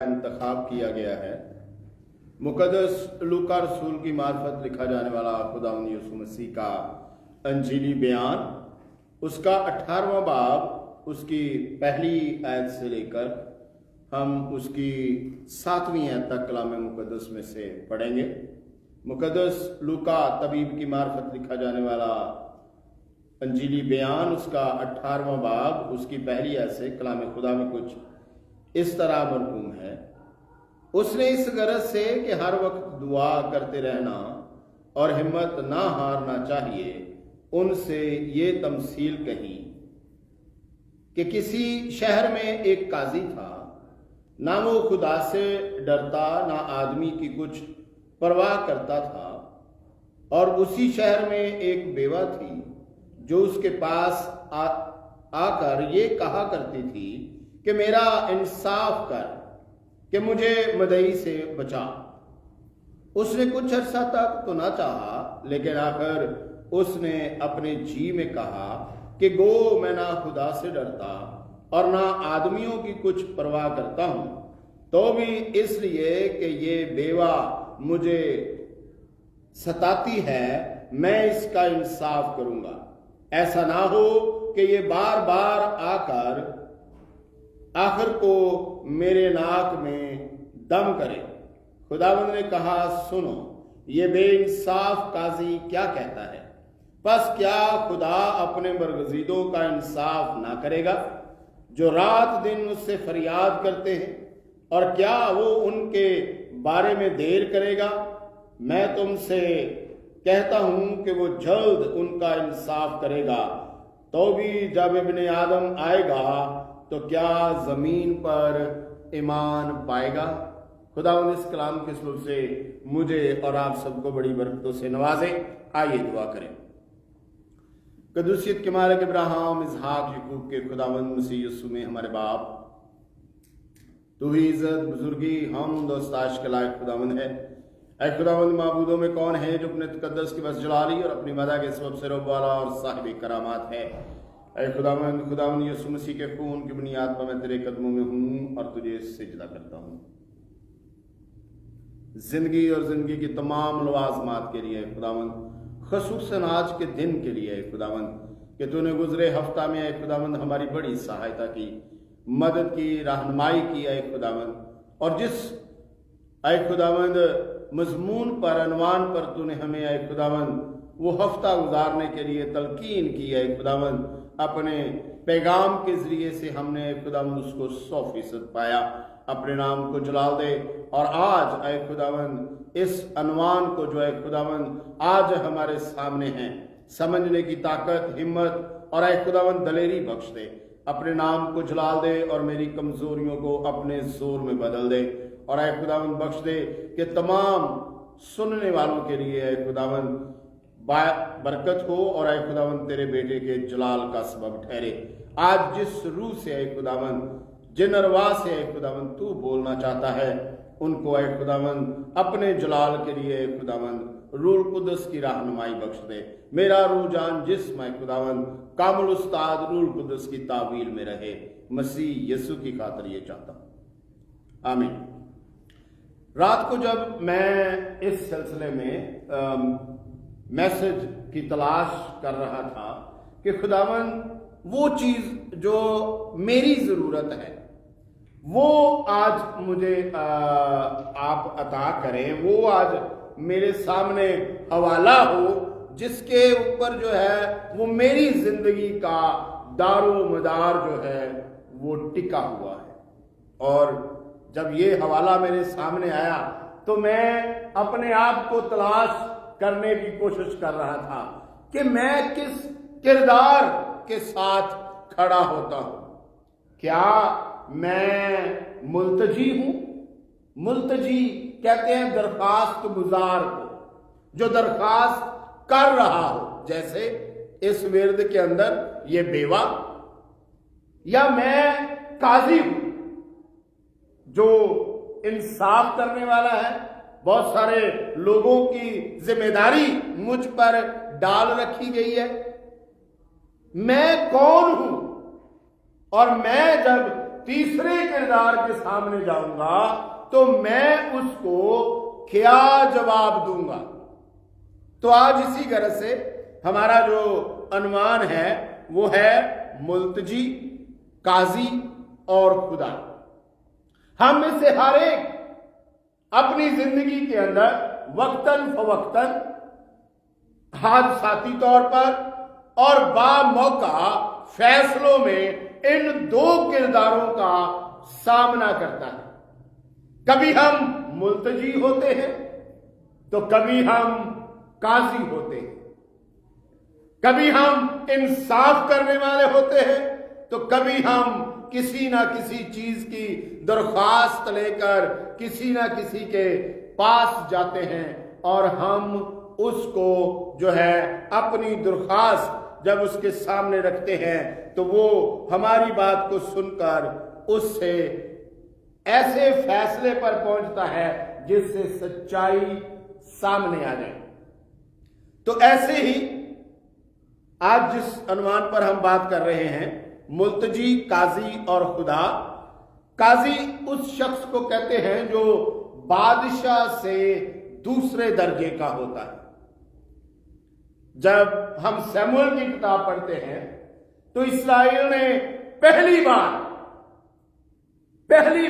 इंतखाब किया गया है। मुकद्दस लूका रसूल की मार्फत लिखा जाने वाला खुदावंद यीशु मसीह का अंजीली बयान, उसका 18वां बाब, उसकी पहली आयत से लेकर हम उसकी 7वीं आयत तक कलाम मुकद्दस में से पढ़ेंगे। मुकद्दस लूका तबीब की मार्फत लिखा जाने वाला अंजीली बयान, उसका 18वां बाब, उसकी पहली आयत से कलाम खुदा में कुछ इस तरह मरकूम है। उसने इस गरज से कि हर वक्त दुआ करते रहना और हिम्मत ना हारना चाहिए, उनसे ये तमसील कही कि किसी शहर में एक काजी था। ना वो खुदा से डरता, ना आदमी की कुछ परवाह करता था। और उसी शहर में एक बेवा थी जो उसके पास आकर ये कहा करती थी कि मेरा इंसाफ कर, कि मुझे मदई से बचा। उसने कुछ अरसा तक तो ना चाहा, लेकिन आखिर उसने अपने जी में कहा कि गो मैं ना खुदा से डरता और ना आदमियों की कुछ परवाह करता हूं, तो भी इसलिए कि ये बेवा मुझे सताती है, मैं इसका इंसाफ करूंगा। ऐसा ना हो कि ये बार बार आकर आखिर को मेरे नाक में दम करे। खुदावंद ने कहा, सुनो, ये बेइंसाफ काजी क्या कहता है? बस क्या खुदा अपने बरगजीदों का इंसाफ ना करेगा जो रात दिन उससे फरियाद करते हैं? और क्या वो उनके बारे में देर करेगा? मैं तुमसे कहता हूं कि वो जल्द उनका इंसाफ करेगा। तो भी जब इब्ने आदम आएगा तो क्या जमीन पर ईमान पाएगा? खुदावंद इस कलाम के सलूब से मुझे और आप सबको बड़ी बरकतों से नवाजे। आइए दुआ करें। कदूसियत के मालिक इब्राहिम, इसहाक, याकूब के खुदावंद मसीह यीशु में हमारे बाप, तू ही इज्जत, बुजुर्गी, हम दोस्ताश के लायक खुदावंद है। ऐ खुदावंद, माबूदों में कौन है जो अपने तकद्दस की बस जलाली और अपनी मदा के सबब से रब वाला और साहिब करामात है? ऐ खुदावंद यीशु मसीह के खून की बुनियाद पर मैं तेरे कदमों में हूं और तुझे सिजदा करता हूं। जिंदगी और जिंदगी की तमाम लवाजमात के लिए खुदावंद, खसूसन आज के दिन के लिए खुदावंद, कि तूने गुजरे हफ्ता में खुदावंद हमारी बड़ी सहायता की, मदद की, रहनुमाई की है खुदावंद। और जिस खुदावंद मजमून पर, अनवान पर तूने हमें खुदावंद वो हफ्ता गुजारने के लिए तलकीन की है खुदावंद, अपने पैगाम के जरिए से हमने खुदावंद उसको 100% पाया। अपने नाम को जलाल दे। और आज ऐ खुदावंद इस अनवान को जो है खुदावंद आज हमारे सामने है, समझने की ताकत, हिम्मत और ऐ खुदावंद दलेरी बख्श दे। अपने नाम को जलाल दे और मेरी कमजोरियों को अपने जोर में बदल दे। और ऐ खुदावंद बख्श दे कि तमाम सुनने वालों के लिए ऐ खुदावंद बरकत हो और ऐ खुदावंद तेरे बेटे के जलाल का सबब ठहरे। आज जिस रूह से ऐ खुदावंद, जिन अरवा से ऐ खुदावंद तू बोलना चाहता है, उनको ऐ खुदावंद अपने जलाल के लिए ऐ खुदावंद रूह कुदस की रहनुमाई बख्श दे। मेरा रूह जान जिस्म ऐ खुदावंद कामिल उस्ताद रूह कुदस की तावील में रहे। मसीह यीशु की खातिर ये चाहता हूं, आमीन। रात को जब मैं इस सिलसिले में मैसेज की तलाश कर रहा था कि खुदावंद वो चीज जो मेरी जरूरत है वो आज मुझे आप अता करें, वो आज मेरे सामने हवाला हो, जिसके ऊपर जो है वो मेरी जिंदगी का दारो मदार जो है वो टिका हुआ है। और जब ये हवाला मेरे सामने आया तो मैं अपने आप को तलाश करने की कोशिश कर रहा था कि मैं किस किरदार के साथ खड़ा होता हूं। क्या मैं मुल्तजी हूं? मुल्तजी कहते हैं दरखास्त गुजार को, जो दरखास्त कर रहा हो, जैसे इस विरद के अंदर ये बेवा। या मैं काजी हूं जो इंसाफ करने वाला है? बहुत सारे लोगों की जिम्मेदारी मुझ पर डाल रखी गई है। मैं कौन हूं? और मैं जब तीसरे किरदार के सामने जाऊंगा तो मैं उसको क्या जवाब दूंगा। तो आज इसी गरज से हमारा जो अनुमान है वो है मुल्तजी, काजी और खुदा। हम में से हर एक अपनी जिंदगी के अंदर वक्तन फवक्तन, हादसाती तौर पर और बामौका फैसलों में इन दो किरदारों का सामना करता है। कभी हम मुल्तजी होते हैं तो कभी हम काजी होते हैं, कभी हम इंसाफ करने वाले होते हैं तो कभी हम किसी ना किसी चीज की दरख्वास्त लेकर किसी ना किसी के पास जाते हैं और हम उसको जो है अपनी दरख्वास्त जब उसके सामने रखते हैं तो वो हमारी बात को सुनकर उससे ऐसे फैसले पर पहुंचता है जिससे सच्चाई सामने आ जाए। तो ऐसे ही आज जिस अनुमान पर हम बात कर रहे हैं, मुल्तजी, काजी और खुदा। काजी उस शख्स को कहते हैं जो बादशाह से दूसरे दर्जे का होता है। जब हम शमूएल की किताब पढ़ते हैं तो इस्राएल ने पहली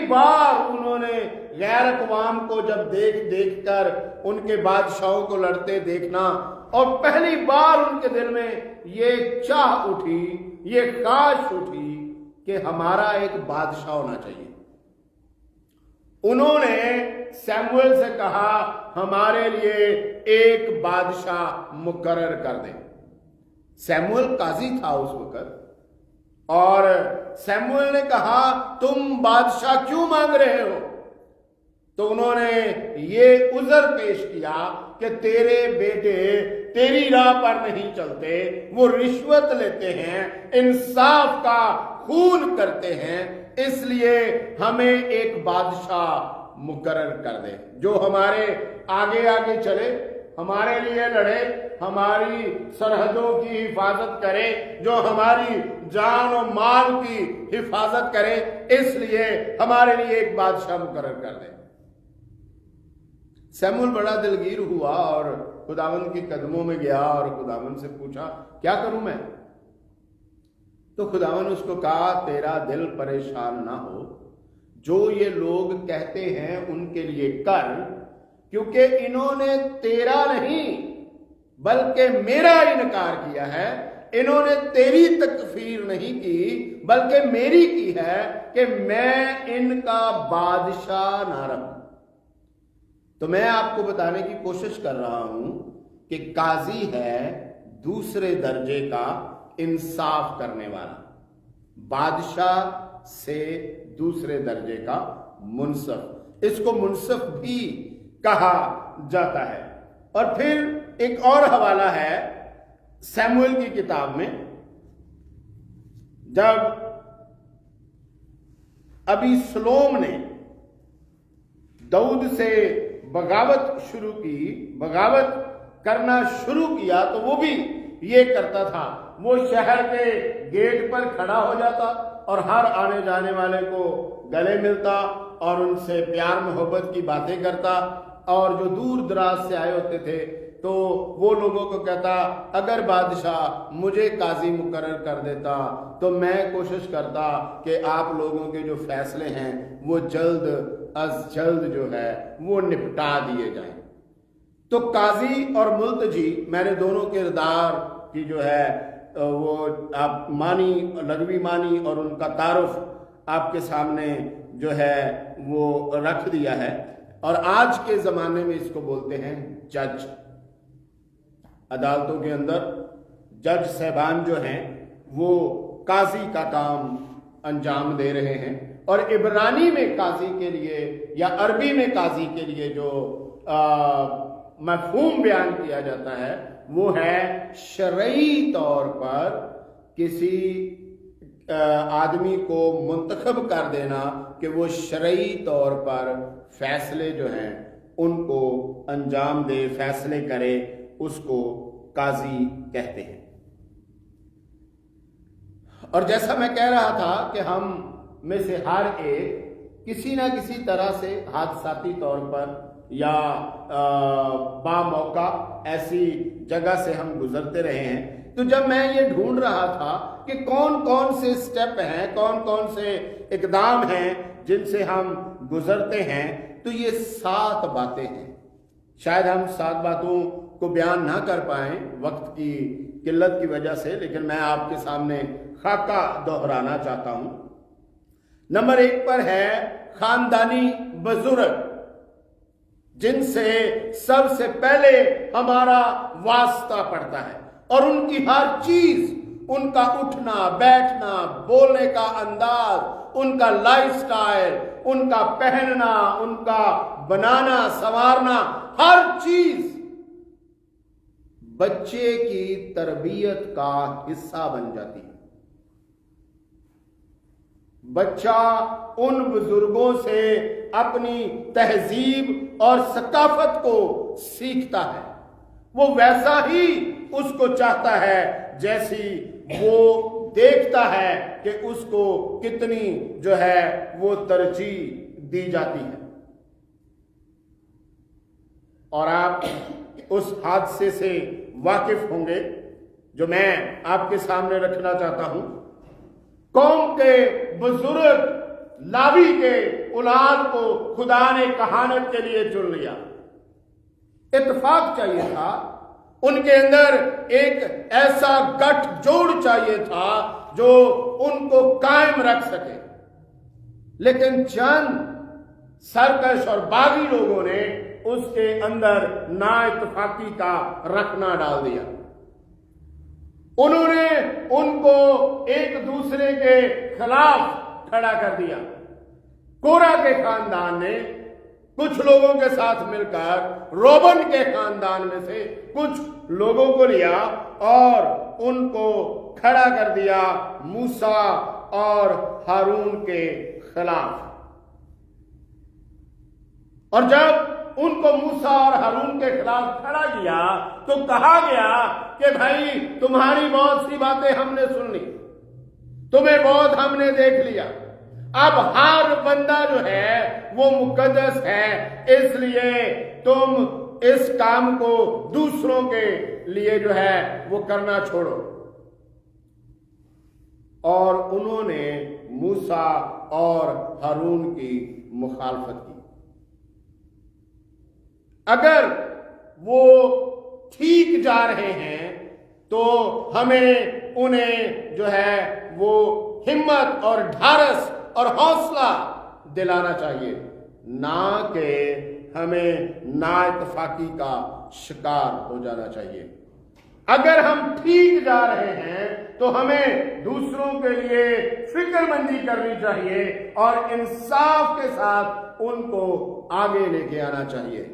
बार उन्होंने गैर अक़वाम को जब देख कर उनके बादशाहों को लड़ते देखना, और पहली बार उनके दिल में ये चाह उठी, ये ख्वाहिश उठी कि हमारा एक बादशाह होना चाहिए। उन्होंने शमूएल से कहा हमारे लिए एक बादशाह मुकर्रर कर दे। शमूएल काजी था उस वक्त, और शमूएल ने कहा तुम बादशाह क्यों मांग रहे हो? तो उन्होंने ये उज़र पेश किया कि तेरे बेटे तेरी राह पर नहीं चलते, वो रिश्वत लेते हैं, इंसाफ का खून करते हैं, इसलिए हमें एक बादशाह मुकर्रर कर दे जो हमारे आगे आगे चले, हमारे लिए लड़े, हमारी सरहदों की हिफाजत करे, जो हमारी जान और माल की हिफाजत करे, इसलिए हमारे लिए एक बादशाह मुकर्रर कर दे। शमूएल बड़ा दिलगीर हुआ और खुदावंद के कदमों में गया और खुदावंद से पूछा क्या करूं मैं? तो खुदावंद उसको कहा तेरा दिल परेशान ना हो, जो ये लोग कहते हैं उनके लिए कर, क्योंकि इन्होंने तेरा नहीं बल्कि मेरा इनकार किया है। इन्होंने तेरी तकफीर नहीं की बल्कि मेरी की है कि मैं इनका बादशाह ना रहूं। तो मैं आपको बताने की कोशिश कर रहा हूं कि काजी है दूसरे दर्जे का इंसाफ करने वाला, बादशाह से दूसरे दर्जे का मुनसफ, इसको मुनसफ भी कहा जाता है। और फिर एक और हवाला है शमूएल की किताब में, जब अबीसलोम ने दाऊद से बगावत करना शुरू किया तो वो भी ये करता था, वो शहर के गेट पर खड़ा हो जाता और हर आने जाने वाले को गले मिलता और उनसे प्यार मोहब्बत की बातें करता, और जो दूर दराज से आए होते थे तो वो लोगों को कहता अगर बादशाह मुझे काजी मुकर्रर कर देता तो मैं कोशिश करता कि आप लोगों के जो फैसले हैं वो जल्द अज जल्द जो है वो निपटा दिए जाएं। तो काजी और मुल्तजी मैंने दोनों किरदार की जो है वो आप मानी, लघवी मानी और उनका तारुफ आपके सामने जो है वो रख दिया है। और आज के ज़माने में इसको बोलते हैं जज। अदालतों के अंदर जज साहबान जो हैं वो काजी का काम अंजाम दे रहे हैं। और इब्रानी में काजी के लिए या अरबी में काजी के लिए जो मफ़हूम बयान किया जाता है वो है शरई तौर पर किसी आदमी को मुंतखब कर देना कि वो शरई तौर पर फैसले जो हैं उनको अंजाम दे, फैसले करे, उसको काजी कहते हैं। और जैसा मैं कह रहा था कि हम میں سے ہر ایک کسی نہ کسی طرح سے حادثاتی طور پر یا با موقع ایسی جگہ سے ہم گزرتے رہے ہیں۔ تو جب میں یہ ڈھونڈ رہا تھا کہ کون کون سے سٹیپ ہیں، کون کون سے اقدام ہیں جن سے ہم گزرتے ہیں، تو یہ 7 باتیں ہیں۔ شاید ہم 7 باتوں کو بیان نہ کر پائیں وقت کی قلت کی وجہ سے، لیکن میں آپ کے سامنے خاکہ دہرانا چاہتا ہوں۔ نمبر 1 پر ہے خاندانی بزرگ، جن سے سب سے پہلے ہمارا واسطہ پڑتا ہے، اور ان کی ہر چیز، ان کا اٹھنا بیٹھنا، بولنے کا انداز، ان کا لائف سٹائل، ان کا پہننا، ان کا بنانا سنوارنا، ہر چیز بچے کی تربیت کا حصہ بن جاتی ہے۔ بچہ ان بزرگوں سے اپنی تہذیب اور ثقافت کو سیکھتا ہے، وہ ویسا ہی اس کو چاہتا ہے جیسی وہ دیکھتا ہے کہ اس کو کتنی جو ہے وہ ترجیح دی جاتی ہے۔ اور آپ اس حادثے سے واقف ہوں گے جو میں آپ کے سامنے رکھنا چاہتا ہوں۔ قوم کے بزرگ لاوی کے اولاد کو خدا نے کہانت کے لیے چن لیا۔ اتفاق چاہیے تھا، ان کے اندر ایک ایسا گٹھ جوڑ چاہیے تھا جو ان کو قائم رکھ سکے، لیکن چند سرکش اور باغی لوگوں نے اس کے اندر نا اتفاقی کا رکھنا ڈال دیا۔ انہوں نے ان کو ایک دوسرے کے خلاف کھڑا کر دیا۔ کورہ کے خاندان نے کچھ لوگوں کے ساتھ مل کر روبن کے خاندان میں سے کچھ لوگوں کو لیا اور ان کو کھڑا کر دیا موسیٰ اور ہارون کے خلاف۔ اور جب ان کو موسیٰ اور ہارون کے خلاف کھڑا کیا تو کہا گیا کہ بھائی تمہاری بہت سی باتیں ہم نے سن لی، تمہیں بہت ہم نے دیکھ لیا، اب ہر بندہ جو ہے وہ مقدس ہے، اس لیے تم اس کام کو دوسروں کے لیے جو ہے وہ کرنا چھوڑو۔ اور انہوں نے موسیٰ اور ہارون کی مخالفت کی۔ اگر وہ ٹھیک جا رہے ہیں تو ہمیں انہیں جو ہے وہ ہمت اور ڈھارس اور حوصلہ دلانا چاہیے، نہ کہ ہمیں نا اتفاقی کا شکار ہو جانا چاہیے۔ اگر ہم ٹھیک جا رہے ہیں تو ہمیں دوسروں کے لیے فکر مندی کرنی چاہیے اور انصاف کے ساتھ ان کو آگے لے کے آنا چاہیے۔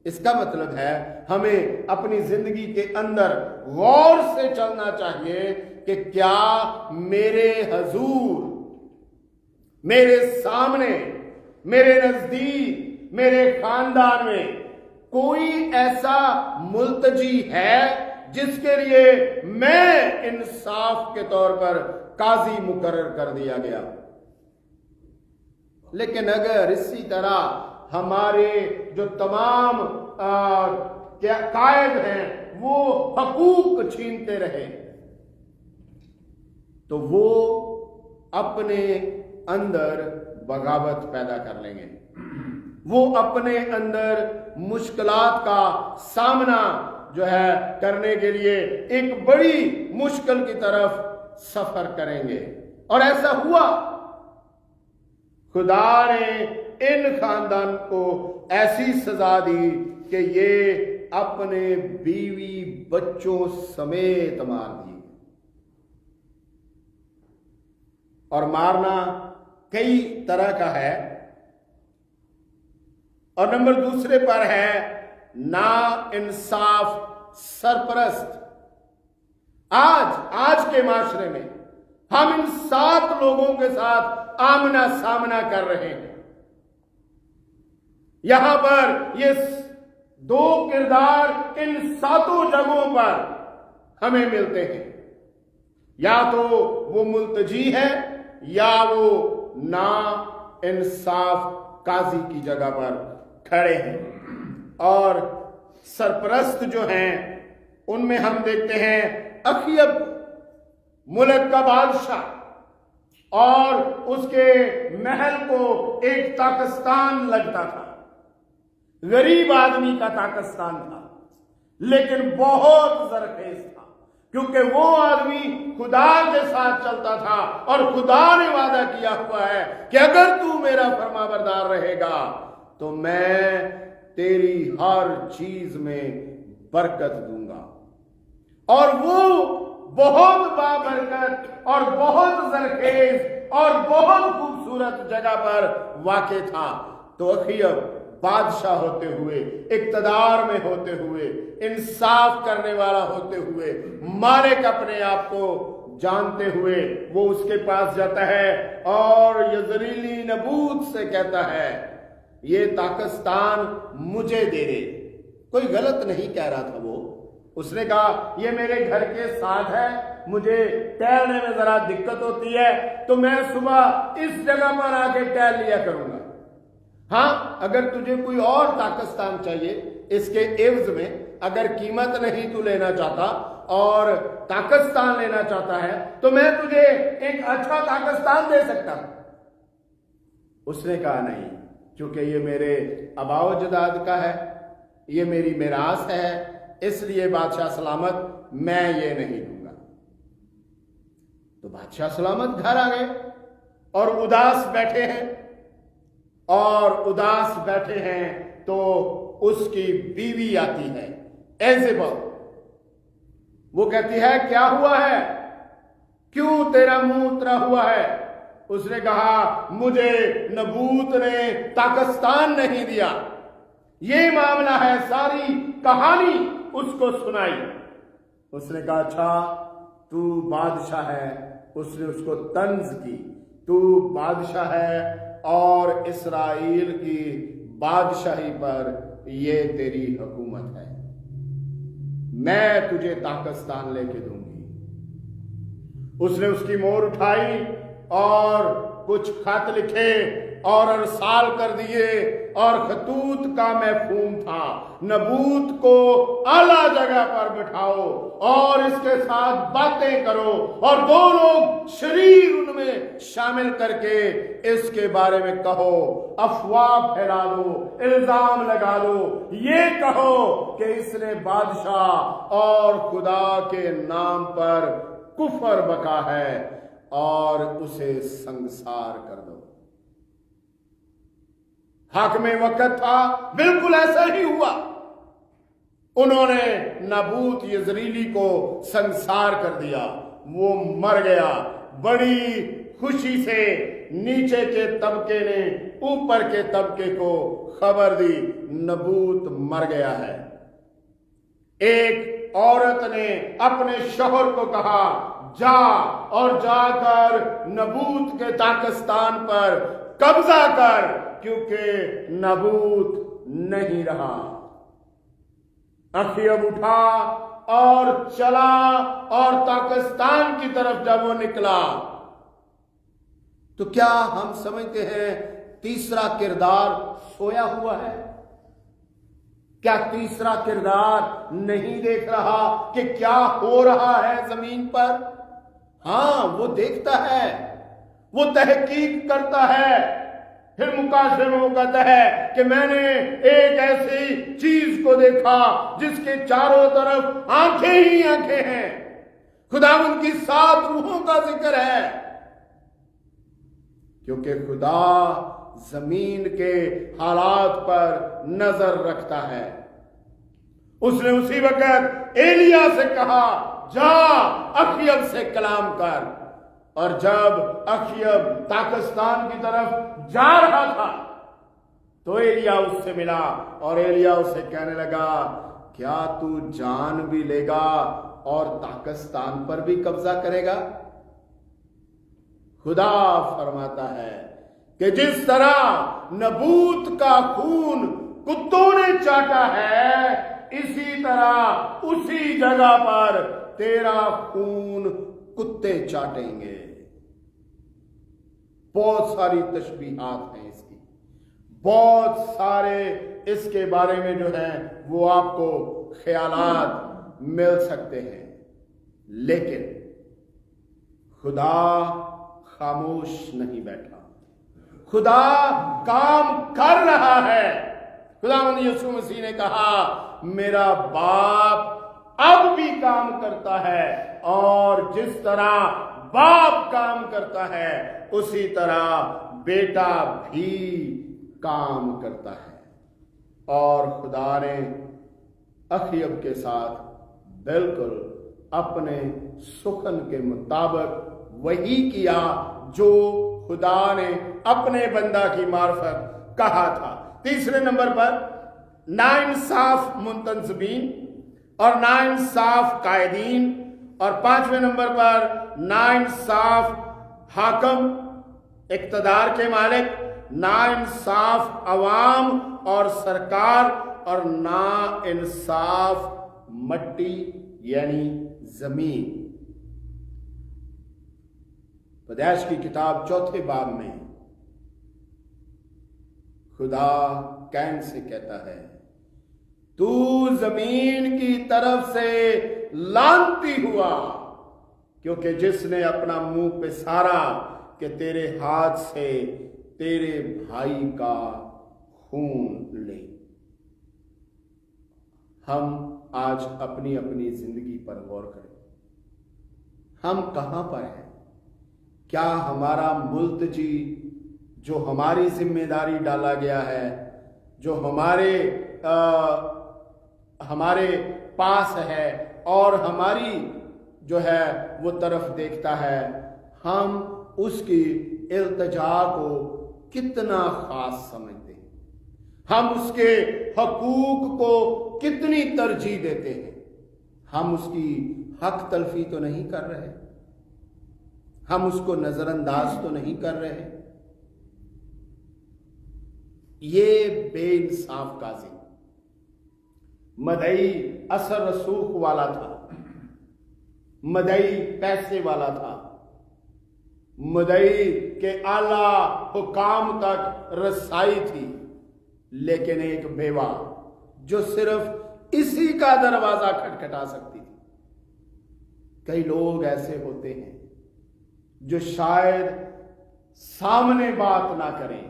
اس کا مطلب ہے ہمیں اپنی زندگی کے اندر غور سے چلنا چاہیے کہ کیا میرے حضور، میرے سامنے، میرے نزدیک، میرے خاندان میں کوئی ایسا ملتجی ہے جس کے لیے میں انصاف کے طور پر قاضی مقرر کر دیا گیا۔ لیکن اگر اسی طرح ہمارے جو تمام قائد ہیں وہ حقوق چھینتے رہے تو وہ اپنے اندر بغاوت پیدا کر لیں گے، وہ اپنے اندر مشکلات کا سامنا جو ہے کرنے کے لیے ایک بڑی مشکل کی طرف سفر کریں گے۔ اور ایسا ہوا، خدا نے ان خاندان کو ایسی سزا دی کہ یہ اپنے بیوی بچوں سمیت مار دی، اور مارنا کئی طرح کا ہے۔ اور نمبر دوسرے پر ہے نا انصاف سرپرست۔ آج کے معاشرے میں ہم ان 7 لوگوں کے ساتھ آمنا سامنا کر رہے ہیں۔ یہاں پر یہ 2 کردار ان 7 جگہوں پر ہمیں ملتے ہیں، یا تو وہ ملتجی ہے یا وہ نا इंसाफ काजी की जगह पर खड़े हैं। और सरपरस्त जो हैं उनमें हम देखते हैं अखियब, मुल्क का बादशाह, और उसके महल को एक ताकिस्तान लगता था, गरीब आदमी का ताकिस्तान था, लेकिन बहुत जरखेज था, क्योंकि वो आदमी खुदा के साथ चलता था और खुदा ने वादा किया हुआ है कि अगर तू मेरा फरमाबरदार रहेगा तो मैं तेरी हर चीज में बरकत दूंगा। और वो बहुत बाबरकत और बहुत जरखेज और बहुत खूबसूरत जगह पर वाक़ था। तो अखियब बादशाह होते हुए, इक्तदार में होते हुए, इंसाफ करने वाला होते हुए, मालिक अपने आप को जानते हुए, वो उसके पास जाता है और यजरीली नबूत से कहता है ये ताकिस्तान मुझे दे दे। कोई गलत नहीं कह रहा था वो। उसने कहा ये मेरे घर के साथ है, मुझे टहलने में जरा दिक्कत होती है, तो मैं सुबह इस जगह पर आके टहल लिया करूंगा। हाँ, अगर तुझे कोई और ताकिस्तान चाहिए, इसके एवज में अगर कीमत नहीं तू लेना चाहता और ताकिस्तान लेना चाहता है, तो मैं तुझे एक अच्छा ताकिस्तान दे सकता हूं। उसने कहा नहीं, क्योंकि ये मेरे आबाओ-अजदाद का है, ये मेरी मिरास है, इसलिए बादशाह सलामत मैं ये नहीं दूंगा। तो बादशाह सलामत घर आ गए और उदास बैठे हैं, और उदास बैठे हैं तो उसकी बीवी आती है एजेबल। वो कहती है क्या हुआ है, क्यों तेरा मुंह उतरा हुआ है? उसने कहा मुझे नबूत ने ताकिस्तान नहीं दिया। ये मामला है, सारी कहानी उसको सुनाई। उसने कहा अच्छा तू बादशाह है। उसने उसको तंज की, तू बादशाह है और इसराइल की बादशाही पर ये तेरी हुकूमत है, मैं तुझे ताकिस्तान लेके दूंगी। उसने उसकी मोहर उठाई और कुछ खत लिखे और अरसाल कर दिए, और खतूत का महफूम था नबूत को आला जगह पर बिठाओ और इसके साथ बातें करो, और दो लोग शरीर उनमें शामिल करके इसके बारे में कहो, अफवाह फैला दो, इल्जाम लगा दो, ये कहो कि इसने बादशाह और खुदा के नाम पर कुफर बका है और उसे संसार कर दो। हाकिम वक्त था, बिल्कुल ऐसा ही हुआ। उन्होंने नबूत यजरीली को संसार कर दिया, वो मर गया। बड़ी खुशी से नीचे के तबके ने ऊपर के तबके को खबर दी नबूत मर गया है। एक औरत ने अपने शौहर को कहा जा और जाकर नबूत के ताकिस्तान पर कब्जा कर, क्योंकि नबूत नहीं रहा। अखियब उठा और चला, और ताकिस्तान की तरफ जब वो निकला तो क्या हम समझते हैं तीसरा किरदार सोया हुआ है? क्या तीसरा किरदार नहीं देख रहा कि क्या हो रहा है जमीन पर? हाँ, वो देखता है, वो तहकीक करता है, फिर मुकाशरे में वो कहता है कि मैंने एक ऐसी चीज को देखा जिसके चारों तरफ आंखें ही आंखें हैं। खुदावंद की 7 रूहों का जिक्र है, क्योंकि खुदा जमीन के हालात पर नजर रखता है। उसने उसी वक्त एलिया से कहा जा अखियब से कलाम कर, और जब अखियब पाकिस्तान की तरफ जा रहा था तो एलिया उससे मिला, और एलिया उसे कहने लगा क्या तू जान भी लेगा और पाकिस्तान पर भी कब्जा करेगा? खुदा फरमाता है कि जिस तरह नबूत का खून कुत्तों ने चाटा है, इसी तरह उसी जगह पर तेरा खून कुत्ते चाटेंगे। बहुत सारी तशबीहात हैं इसकी, बहुत सारे इसके बारे में जो है वो आपको ख्यालात मिल सकते हैं, लेकिन खुदा खामोश नहीं बैठा, खुदा काम कर रहा है। खुदावंद यीशु मसीह ने कहा मेरा बाप अब भी काम करता है, और जिस तरह बाप काम करता है उसी तरह बेटा भी काम करता है। और खुदा ने अखीब के साथ बिल्कुल अपने सुखन के मुताबिक वही किया जो खुदा ने अपने बंदा की मार्फत कहा था। तीसरे नंबर पर नाइंसाफ मुंतजबीन और नाइंसाफ कायदीन, और पांचवें नंबर पर नाइंसाफ हाकम इक्तदार के मालिक, नाइंसाफ अवाम और सरकार, और नाइंसाफ मट्टी यानी जमीन। पैदाइश की किताब चौथे बाब में खुदा कैन से कहता है तू जमीन की तरफ से लानती हुआ, क्योंकि जिसने अपना मुंह पे सारा कि तेरे हाथ से तेरे भाई का खून ले। हम आज अपनी अपनी जिंदगी पर गौर करें, हम कहां पर हैं? क्या हमारा मुल्तजी जो हमारी जिम्मेदारी डाला गया है, जो हमारे पास है और हमारी जो है वो तरफ देखता है, हम उसकी इल्तिजा को कितना खास समझते हैं, हम उसके हकूक को कितनी तरजीह देते हैं? हम उसकी हक तलफी तो नहीं कर रहे, हम उसको नजरअंदाज तो नहीं कर रहे। ये बेइंसाफ काजी मदई असर रसूख वाला था, मदई पैसे वाला था, मदई के आला हुकाम तक रसाई थी, लेकिन एक बेवा जो सिर्फ इसी का दरवाजा खटखटा सकती थी। कई लोग ऐसे होते हैं जो शायद सामने बात ना करें,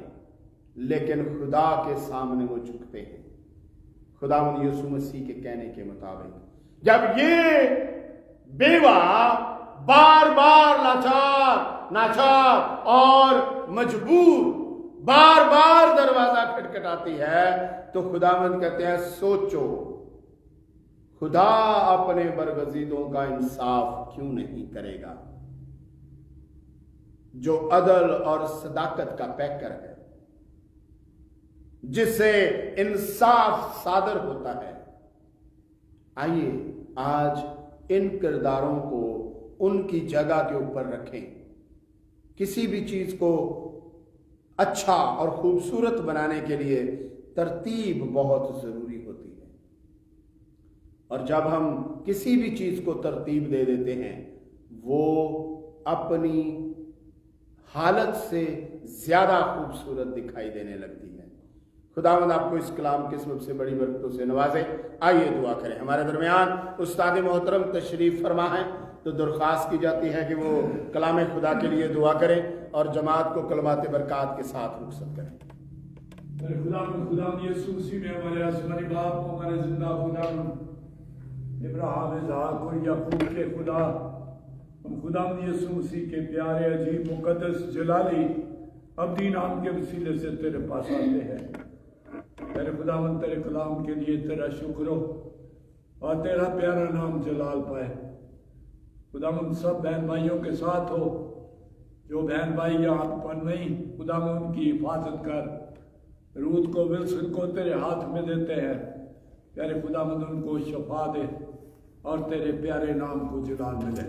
लेकिन खुदा के सामने वो झुकते हैं। खुदावंद यीशु मसीह के कहने के मुताबिक जब ये बेवा बार बार नाचार और मजबूर बार बार दरवाजा खटखटाती है, तो खुदावंद कहते हैं सोचो खुदा अपने बरगजीदों का इंसाफ क्यों नहीं करेगा, जो अदल और सदाकत का पैकर है, जिससे इंसाफ सादर होता है। आइए आज इन किरदारों को उनकी जगह के ऊपर रखें। किसी भी चीज को अच्छा और खूबसूरत बनाने के लिए तरतीब बहुत जरूरी होती है, और जब हम किसी भी चीज को तरतीब दे देते हैं वो अपनी हालत से ज्यादा खूबसूरत दिखाई देने लगती है। खुदावंद आपको इस कलाम के सबब से बड़ी बरकतों से नवाजे। आइए दुआ करें। हमारे दरमियान उस्ताद मोहतरम तशरीफ फरमा है, तो दरख्वास्त की जाती है कि वो कलाम खुदा के लिए दुआ करें और जमात को कलमात बरक़ात के साथ रुखसत करें। खुदा यीशु मसीह में हमारे आसमानी बाप, हमारे जिंदा खुदा इब्राहिम इसहाक और याकूब के खुदा, हम खुदा यीशु मसीह के प्यारे अजीब मुकद्दस जलाली अब्दी नाम के वसीले से तेरे पास आते हैं। तेरे खुदावंद तेरे कलाम के लिए तेरा शुक्र हो और तेरा प्यारा नाम जलाल पाए। खुदावंद सब बहन भाइयों के साथ हो, जो बहन भाई यहाँ पर नहीं, खुदावंद उनकी हिफाजत कर। रूथ को विल्सन को तेरे हाथ में देते हैं, तेरे खुदावंद उनको शफा दे और तेरे प्यारे नाम को जलाल मिले।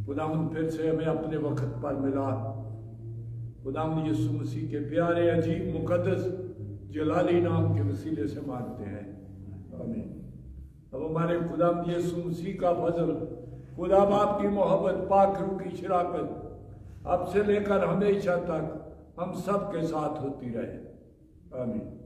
खुदावंद फिर से हमें अपने वक्त पर मिला। खुदावंद यीशु मसीह के प्यारे अजीब मुकद्दस जलाली नाम के वसीले से मांगते हैं, आमीन। अब हमारे खुदावंद यीशु मसीह का फजल, खुदा बाप की मोहब्बत, पाक रूह की शराकत اب سے لے کر ہمیشہ تک ہم سب کے ساتھ ہوتی رہے، آمین۔